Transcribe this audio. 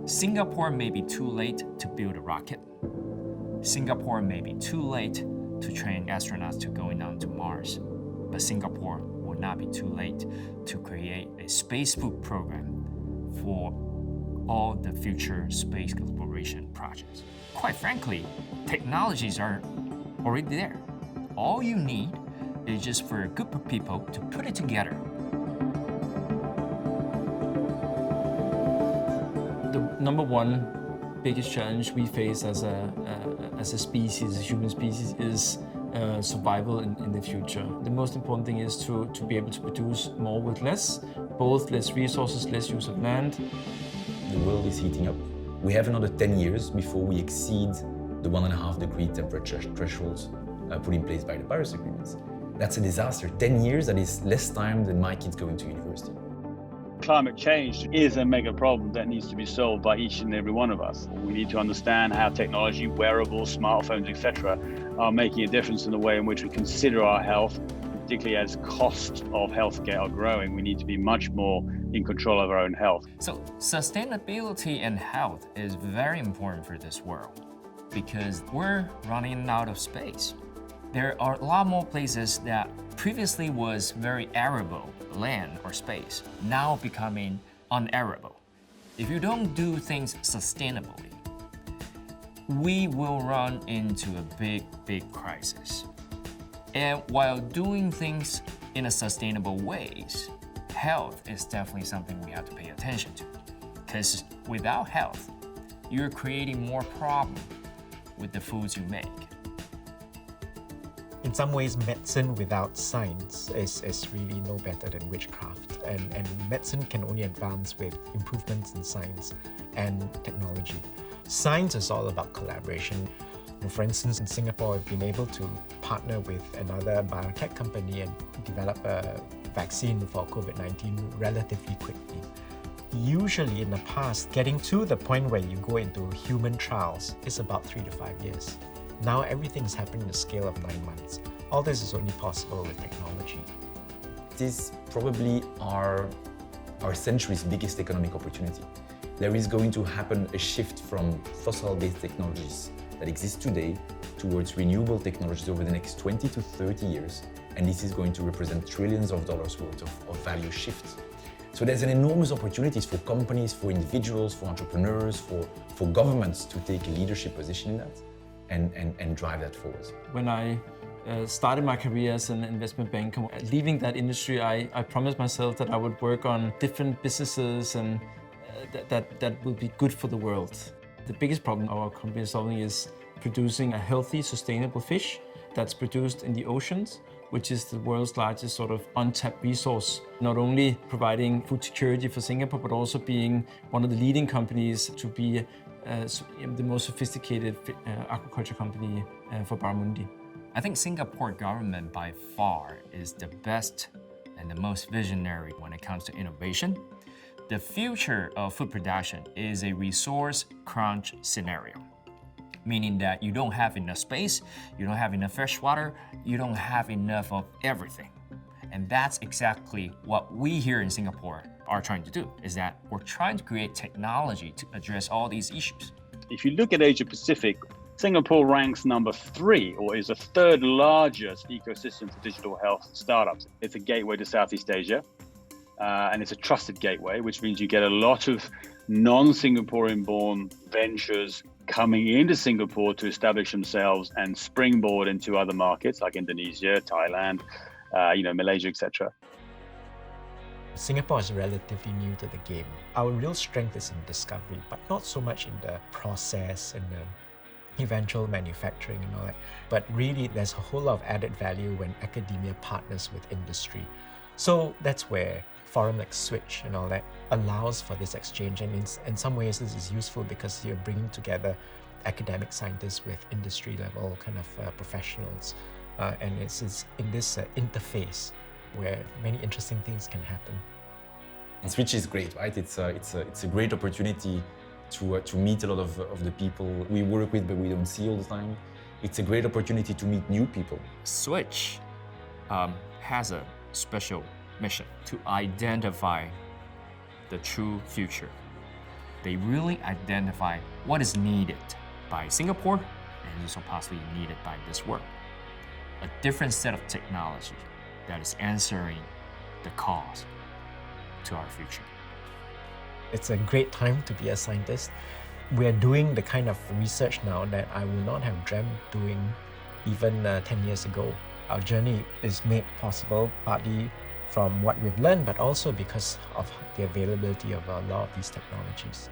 Singapore may be too late to build a rocket. Singapore may be too late to train astronauts to going on to Mars. But Singapore will not be too late to create a space food program for all the future space exploration projects. Quite frankly, technologies are already there. All you need is just for a group of people to put it together. The number one biggest challenge we face as a species, a human species, is survival in the future. The most important thing is to be able to produce more with less, both less resources, less use of land. The world is heating up. We have another 10 years before we exceed the 1.5 degree temperature thresholds put in place by the Paris agreements. That's a disaster. 10 years, that is less time than my kids going to university. Climate change is a mega problem that needs to be solved by each and every one of us. We need to understand how technology, wearables, smartphones, etc., are making a difference in the way in which we consider our health, particularly as costs of healthcare are growing. We need to be much more in control of our own health. So sustainability and health is very important for this world because we're running out of space. There are a lot more places that previously was very arable land or space, now becoming unarable. If you don't do things sustainably, we will run into a big crisis. And while doing things in a sustainable ways, health is definitely something we have to pay attention to. Because without health, you're creating more problem with the foods you make. In some ways, medicine without science is really no better than witchcraft. And medicine can only advance with improvements in science and technology. Science is all about collaboration. For instance, in Singapore, we've been able to partner with another biotech company and develop a vaccine for COVID-19 relatively quickly. Usually in the past, getting to the point where you go into human trials is about 3 to 5 years. Now everything is happening in the scale of 9 months. All this is only possible with technology. It is probably our century's biggest economic opportunity. There is going to happen a shift from fossil-based technologies that exist today towards renewable technologies over the next 20 to 30 years, and this is going to represent trillions of dollars worth of value shifts. So there's an enormous opportunities for companies, for individuals, for entrepreneurs, for governments to take a leadership position in that and drive that forward. When I started my career as an investment banker, leaving that industry, I promised myself that I would work on different businesses and that will be good for the world. The biggest problem our company is solving is producing a healthy, sustainable fish that's produced in the oceans, which is the world's largest sort of untapped resource, not only providing food security for Singapore, but also being one of the leading companies to be the most sophisticated aquaculture company for Barramundi. I think Singapore government by far is the best and the most visionary when it comes to innovation. The future of food production is a resource crunch scenario, meaning that you don't have enough space, you don't have enough fresh water, you don't have enough of everything. And that's exactly what we here in Singapore are trying to do, is that we're trying to create technology to address all these issues. If you look at Asia Pacific, Singapore ranks number 3, or is the 3rd largest ecosystem for digital health startups. It's a gateway to Southeast Asia, and it's a trusted gateway, which means you get a lot of non-Singaporean-born ventures coming into Singapore to establish themselves and springboard into other markets like Indonesia, Thailand, Malaysia, etc. Singapore is relatively new to the game. Our real strength is in discovery, but not so much in the process and the eventual manufacturing and all that. But really, there's a whole lot of added value when academia partners with industry. So that's where forum like Switch and all that allows for this exchange. And in some ways, this is useful because you're bringing together academic scientists with industry level kind of professionals. And it's in this interface where many interesting things can happen. And Switch is great, right? It's a great opportunity to meet a lot of the people we work with but we don't see all the time. It's a great opportunity to meet new people. Switch has a special mission to identify the true future. They really identify what is needed by Singapore and also possibly needed by this world. A different set of technology that is answering the calls to our future. It's a great time to be a scientist. We're doing the kind of research now that I would not have dreamt doing even 10 years ago. Our journey is made possible partly from what we've learned, but also because of the availability of a lot of these technologies.